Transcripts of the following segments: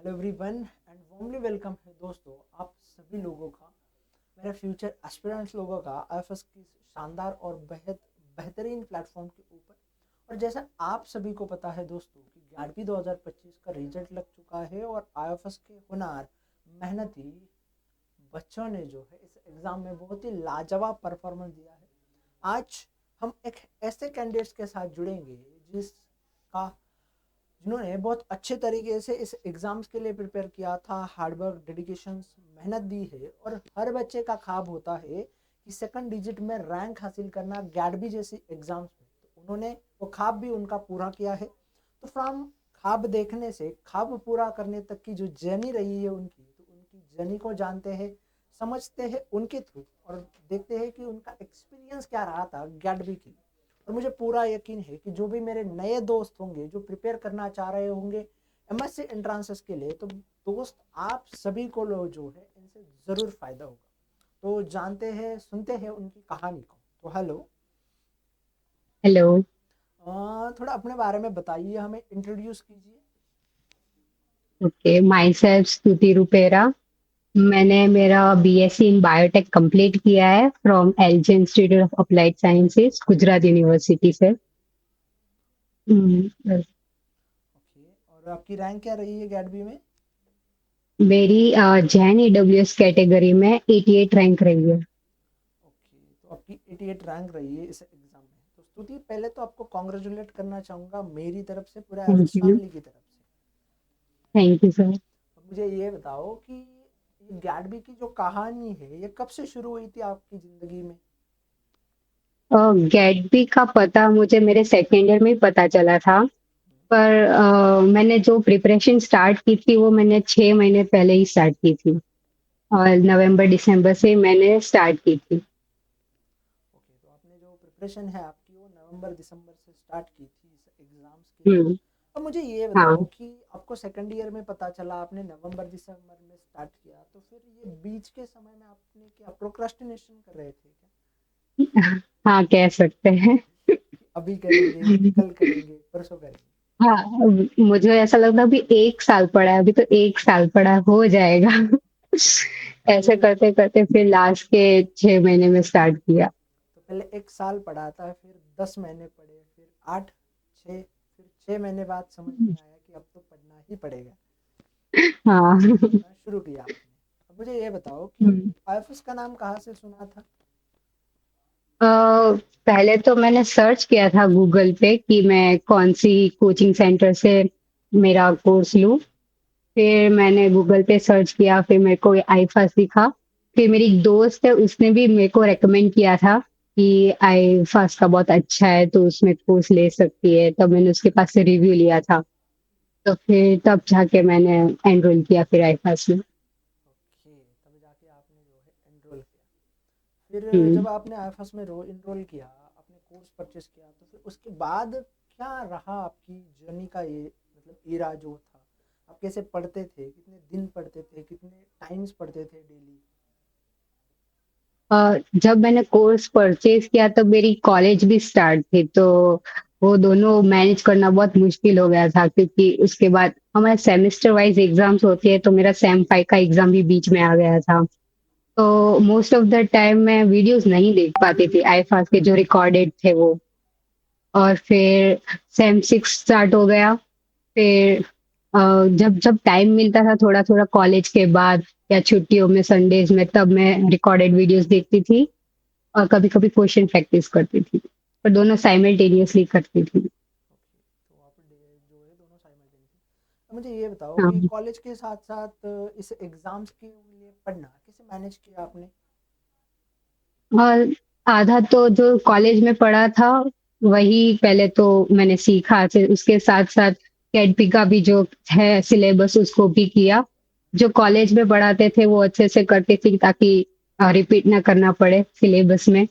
Hello everyone and warmly welcome है दोस्तों आप सभी लोगों का मेरे फ्यूचर एस्पिरेंट्स लोगों का आईएफएस की शानदार और बेहद बेहतरीन प्लेटफॉर्म के ऊपर। और जैसा आप सभी को पता है दोस्तों कि 11वीं 2025 का रिजल्ट लग चुका है और आईएफएस के हुनर मेहनती बच्चों ने जो है इस एग्ज़ाम में बहुत ही लाजवाब परफॉर्मेंस दिया है। आज हम एक ऐसे कैंडिडेट्स के साथ जुड़ेंगे जिसका जिन्होंने बहुत अच्छे तरीके से इस एग्ज़ाम्स के लिए प्रिपेयर किया था, हार्डवर्क, डेडिकेशन, मेहनत दी है। और हर बच्चे का ख्वाब होता है कि सेकंड डिजिट में रैंक हासिल करना गैडबी जैसी एग्ज़ाम्स में। तो उन्होंने वो ख्वाब भी उनका पूरा किया है। तो फ्रॉम ख्वाब देखने से ख्वाब पूरा करने तक की जो जर्नी रही है उनकी, तो उनकी जर्नी को जानते हैं, समझते हैं उनके थ्रू, और देखते हैं कि उनका एक्सपीरियंस क्या रहा था गैडबी के लिए। और मुझे पूरा यकीन है कि जो भी मेरे नए दोस्त होंगे जो प्रिपेयर करना चाह रहे होंगे एमएससी एंट्रांसेस के लिए, तो दोस्त आप सभी को लो जो है इनसे ज़रूर फ़ायदा होगा। तो जानते हैं, सुनते हैं उनकी कहानी को। तो हेलो, हेलो। थोड़ा अपने बारे में बताइए, हमें इंट्रोड्यूस कीजिए। ओके, माई सेल्फ स्तुति रुपेरा। मैंने मेरा बीएससी इन बायोटेक कंप्लीट किया है from LJ institute of applied sciences Gujarat university से। बस। ओके, और आपकी रैंक क्या रही है गैडबी में? मेरी जैन ईडब्ल्यूएस कैटेगरी में 88 रैंक रही है। ओके, तो आपकी 88 रैंक रही है इस एग्ज़ाम में। तो स्तुति, पहले तो आपको कॉन्ग्रेचुलेट करना चाहूँगा मेरी तरफ से, पूरा थैंक एफएस यू। फैमिली की तरफ से। Thank you sir. अब मुझे ये बताओ कि ये गैडबी की जो कहानी है ये कब से शुरू हुई थी आपकी ज़िंदगी में? गेट का पता मुझे मेरे सेकेंड ईयर में ही पता चला था। पर मैंने जो प्रिपरेशन स्टार्ट की थी वो मैंने 6 महीने पहले ही स्टार्ट की थी। और नवंबर दिसंबर से मैंने स्टार्ट की थी। ओके, तो आपने जो प्रिपरेशन है आपकी वो नवंबर दिसंबर से स्टार्ट की थी इस एग्ज़ाम्स के लिए। हम्म। अब मुझे ये हाँ। बताओ कि आपको सेकंड ईयर में पता चला, आपने नवंबर दिसंबर में स्टार्ट किया, तो फिर ये बीच के समय में आपने क्या प्रोक्रास्टिनेशन कर रहे थे क्या? हाँ, कह सकते हैं। कि अभी करेंगे, कल करेंगे, परसों करेंगे? हाँ, मुझे ऐसा लगता अभी 1 साल पड़ा है, अभी तो 1 साल पड़ा है, हो जाएगा। ऐसे फिर करते करते फिर लास्ट के 6 महीने में स्टार्ट किया। तो पहले एक साल पढ़ा था, फिर 10 महीने पढ़े, फिर आठ, छः, फिर 6 महीने बाद समझ में आया कि अब तो पढ़ना ही पड़ेगा, हाँ। तो पढ़ना शुरू किया आपने। अब मुझे ये बताओ कि आईएफएस का नाम कहाँ से सुना था? अ, पहले तो मैंने सर्च किया था गूगल पे कि मैं कौन सी कोचिंग सेंटर से मेरा कोर्स लूँ। फिर मैंने गूगल पे सर्च किया, फिर मेरे को आईफास दिखा। फिर मेरी एक दोस्त है, उसने भी मेरे को रेकमेंड किया था कि आईफास का बहुत अच्छा है तो उसमें कोर्स ले सकती है, तब मैंने उसके पास से रिव्यू लिया था। तो फिर तब जाके मैंने एनरोल किया फिर आईफास में। ओके, तब जाके आपने जो है एनरोल किया। फिर हम्म। जब आपने आईएफएस में रो इनरोल किया, आपने कोर्स परचेस किया, तो फिर उसके बाद क्या रहा आपकी जर्नी का ये मतलब ईरा जो था? आप कैसे पढ़ते थे, कितने दिन पढ़ते थे, कितने टाइम्स पढ़ते थे डेली? जब मैंने कोर्स परचेज किया तब मेरी कॉलेज भी स्टार्ट थी, तो वो दोनों मैनेज करना बहुत मुश्किल हो गया था, क्योंकि उसके बाद हमारे सेमेस्टर वाइज एग्जाम्स होते हैं, तो मेरा सेम 5 का एग्जाम भी बीच में आ गया था। तो मोस्ट ऑफ द टाइम मैं वीडियोस नहीं देख पाती थी आईफास के जो रिकॉर्डेड थे वो। और फिर सेम 6 स्टार्ट हो गया। फिर जब जब टाइम मिलता था थोड़ा थोड़ा कॉलेज के बाद या छुट्टियों में संडेज में, तब मैं रिकॉर्डेड वीडियोस देखती थी और कभी कभी क्वेश्चन प्रैक्टिस करती थी, पर दोनों साइमल्टेनियसली करती थी। ओके, तो आप जो है दोनों साइमल्टेनियसली। तो मुझे ये बताओ कि हाँ। कॉलेज के साथ साथ इस एग्जाम्स के लिए पढ़ना कैसे मैनेज किया आपने? और आधा तो जो कॉलेज में पढ़ा था वही पहले तो मैंने सीखा, फिर उसके साथ साथ कैडपी का भी जो है सिलेबस उसको भी किया। जो कॉलेज में पढ़ाते थे वो अच्छे से करती थी ताकि रिपीट ना करना पड़े सिलेबस में,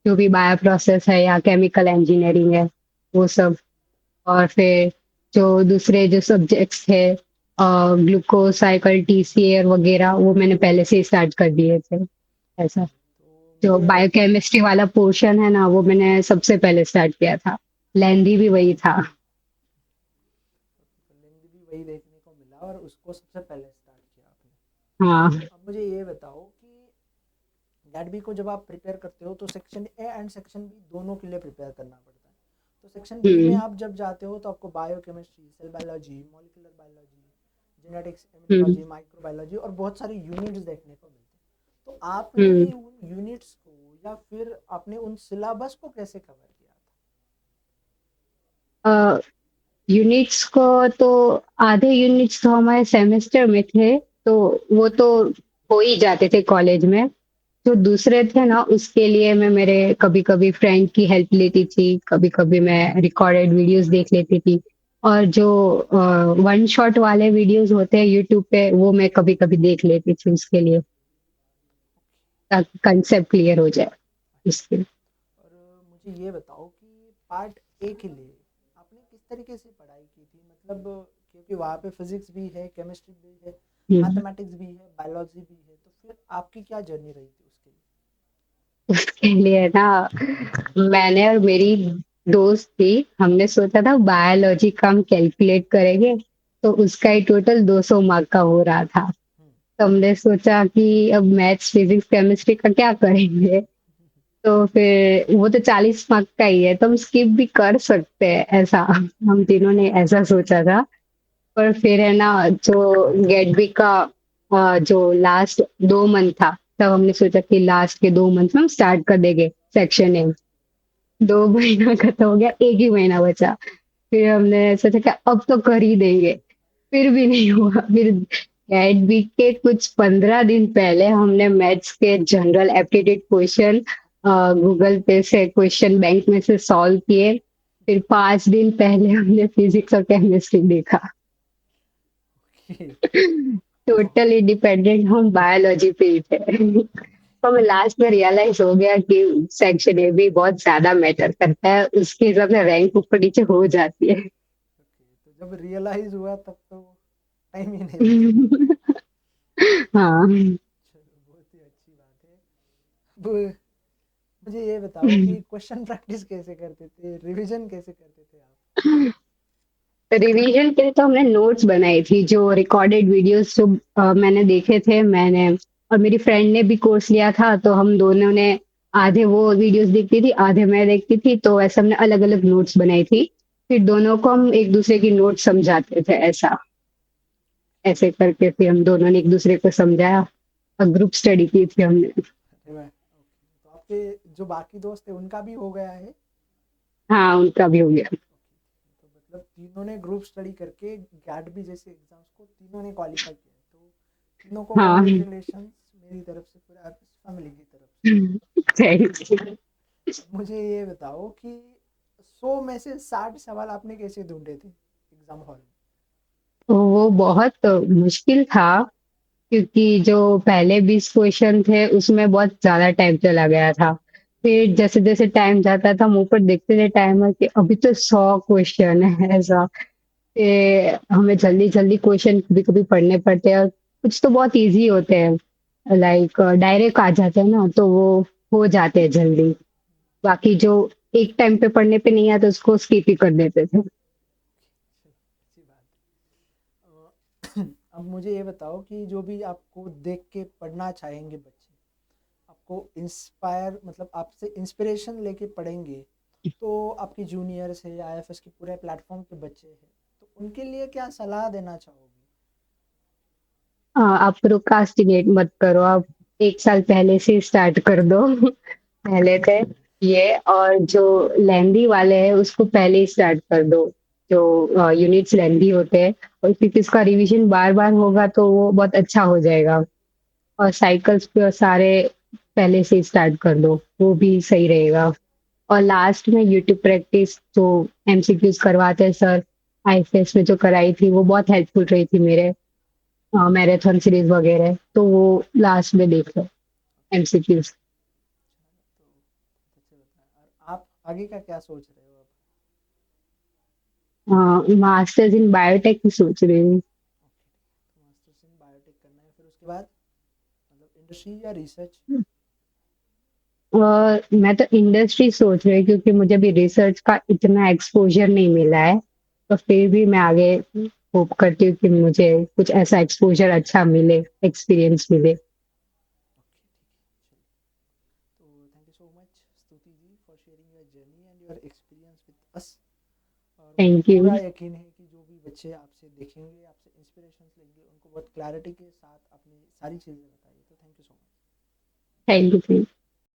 जो भी बायो प्रोसेस है या केमिकल इंजीनियरिंग है वो सब। और फिर जो दूसरे जो सब्जेक्ट्स थे, ग्लूकोज साइकिल टीसीए वगैरह, वो मैंने पहले से ही स्टार्ट कर दिए थे। ऐसा तो जो मुझे बायोकेमिस्ट्री वाला पोर्शन है ना, वो मैंने सबसे पहले स्टार्ट किया था। लेंदी भी वही था। लेंथ भी वही देखने को मिला और उसको सबसे पहले स्टार्ट किया आपने। हाँ। अब मुझे ये बताओ कि गेट बी को जब आप प्रिपेयर करते हो तो section A and section B दोनों के लिए प्रिपेयर करना पड़ता है। तो सेक्शन बी में हम्म। आप जब जाते हो तो आपको biochemistry, cell biology, molecular biology, genetics, hmm. Immunology, microbiology और बहुत सारी यूनिट्स देखने को मिलते हैं। तो आपने हम्म। उन यूनिट्स को या फिर आपने उन सिलेबस को कैसे कवर किया था? यूनिट्स को तो आधे यूनिट्स तो हमारे सेमेस्टर में थे, तो वो तो हो ही जाते थे कॉलेज में। जो दूसरे थे ना, उसके लिए मैं मेरे कभी कभी फ्रेंड की हेल्प लेती थी, कभी कभी मैं रिकॉर्डेड वीडियोस देख लेती थी। और जो वन शॉट वाले वीडियोस होते हैं यूट्यूब पे, वो मैं कभी कभी देख लेती थी उसके लिए, ताकि कंसेप्ट क्लियर हो जाए उसके। और मुझे ये बताओ कि पार्ट ए के लिए आपने किस तरीके से पढ़ाई की थी, मतलब क्योंकि वहाँ पे फिजिक्स भी है, केमिस्ट्री भी है, हम्म। मैथमेटिक्स भी है, बायोलॉजी भी है, तो फिर आपकी क्या जर्नी रही थी उसके लिए? उसके लिए ना, मैंने और मेरी दोस्त थी, हमने सोचा था बायोलॉजी का हम कैलकुलेट करेंगे, तो उसका ही टोटल 200 मार्क का हो रहा था। हम्म। तो हमने सोचा कि अब मैथ्स फिजिक्स केमिस्ट्री का क्या करेंगे। तो फिर वो तो 40 मार्क का ही है, तो हम स्किप भी कर सकते हैं, ऐसा हम तीनों ने ऐसा सोचा था। पर फिर है ना, जो गेट बी का जो लास्ट 2 मंथ था, तब हमने सोचा कि लास्ट के 2 मंथ में हम स्टार्ट कर देंगे सेक्शन ए। 2 महीना खत्म हो गया, एक ही महीना बचा। फिर हमने सोचा कि अब तो कर ही देंगे, फिर भी नहीं हुआ। फिर गेट बी के कुछ 15 दिन पहले हमने मैथ्स के जनरल एप्टीट्यूड क्वेश्चन गूगल पे से क्वेश्चन बैंक में से सॉल्व किए। फिर 5 दिन पहले हमने फिजिक्स और केमिस्ट्री देखा। ओके। तो टोटली डिपेंडेंट हम बायोलॉजी पे ही थे। तो हमें लास्ट में रियलाइज हो गया कि सेक्शन ए भी बहुत ज्यादा मैटर करता है, उसके हिसाब से रैंक ऊपर नीचे हो जाती है। ओके, तो जब रियलाइज हुआ तब तो टाइम ही नहीं बचा। हाँ। चलो, बहुत ही अच्छी बात है। अब मुझे ये बताओ कि क्वेश्चन प्रैक्टिस कैसे करते थे, रिवीजन कैसे करते थे आप? रिवीजन के लिए तो हमने नोट्स बनाई थी, जो रिकॉर्डेड वीडियोस जो मैंने देखे थे, मैंने और मेरी फ्रेंड ने भी कोर्स लिया था, तो हम दोनों ने आधे वो वीडियोस देखती थी, आधे मैं देखती थी, तो ऐसा हमने अलग अलग नोट्स बनाई थी। फिर दोनों को हम एक दूसरे की नोट्स समझाते थे, ऐसा ऐसे करके फिर हम दोनों ने एक दूसरे को समझाया और ग्रुप स्टडी की थी हमने। अरे वाह, ओके, तो आपके जो बाकी दोस्त थे उनका भी हो गया है? हाँ, उनका भी हो गया। ओके, तो मतलब तीनों ने ग्रुप स्टडी करके गैट भी जैसे एग्जाम्स को तीनों ने क्वालिफाई किया, तो तीनों को हाँ। कॉन्ग्रेचुलेशन मेरी तरफ से, पूरा फैमिली की तरफ से। Thank you. अब मुझे ये बताओ कि 100 में से 60 सवाल आपने कैसे ढूंढे थे एग्जाम हॉल में? वो बहुत मुश्किल था, क्योंकि जो पहले 20 क्वेश्चन थे उसमें बहुत ज्यादा टाइम चला गया था। फिर जैसे जैसे टाइम जाता था, हम ऊपर देखते थे टाइमर कि अभी तो 100 क्वेश्चन है, ऐसा। फिर हमें जल्दी जल्दी क्वेश्चन कभी कभी पढ़ने पड़ते हैं, और कुछ तो बहुत इजी होते हैं, लाइक डायरेक्ट आ जाते हैं ना, तो वो हो जाते हैं जल्दी। बाकी जो एक टाइम पे पढ़ने पे नहीं आता, उसको स्किप ही कर देते थे। अच्छी बात है। अब मुझे ये बताओ कि जो भी आपको देख के पढ़ना चाहेंगे बच्चे, आपको इंस्पायर मतलब आपसे इंस्पिरेशन लेके पढ़ेंगे, तो आपके जूनियर्स है या आईएफएस के पूरे प्लेटफॉर्म के बच्चे हैं, तो उनके लिए क्या सलाह देना चाहोगे? आप प्रोक्रास्टिनेट मत करो, आप 1 साल पहले से स्टार्ट कर दो। पहले थे ये, और जो लेंदी वाले हैं उसको पहले ही स्टार्ट कर दो, जो यूनिट्स लेंदी होते हैं। और क्योंकि इसका रिवीजन बार बार होगा, तो वो बहुत अच्छा हो जाएगा। और साइकिल्स पे सारे पहले से स्टार्ट कर दो, वो भी सही रहेगा। और लास्ट में यूट्यूब प्रैक्टिस जो एमसीक्यूज करवाते हैं सर, आईएफएस में जो कराई थी, वो बहुत हेल्पफुल रही थी मेरे, मैराथन सीरीज वगैरह, तो वो लास्ट में देख लो एमसीक्यूज। तो बहुत अच्छे बताया। और आप आगे का क्या सोच रहे हो अब? मास्टर्स इन बायोटेक की सोच रही हूँ। ओके, तो मास्टर्स इन बायोटेक करना है, फिर उसके बाद मतलब इंडस्ट्री या रिसर्च? मैं तो इंडस्ट्री सोच रही हूँ, क्योंकि मुझे भी रिसर्च का इतना एक्सपोजर नहीं मिला है, तो फिर भी मैं आगे होप करती हूँ कि मुझे कुछ ऐसा एक्सपोज़र अच्छा मिले, एक्सपीरियंस मिले। ओके, ठीक है, चलिए। तो thank you so much Stuti ji for sharing your journey and your experience with us. और मुझे थैंक यू, पूरा यकीन है कि जो भी बच्चे आपसे देखेंगे, आपसे इंस्पिरेशंस लेंगे, उनको बहुत क्लैरिटी के साथ अपनी सारी चीज़ें बताइए। तो thank you so much. Thank you.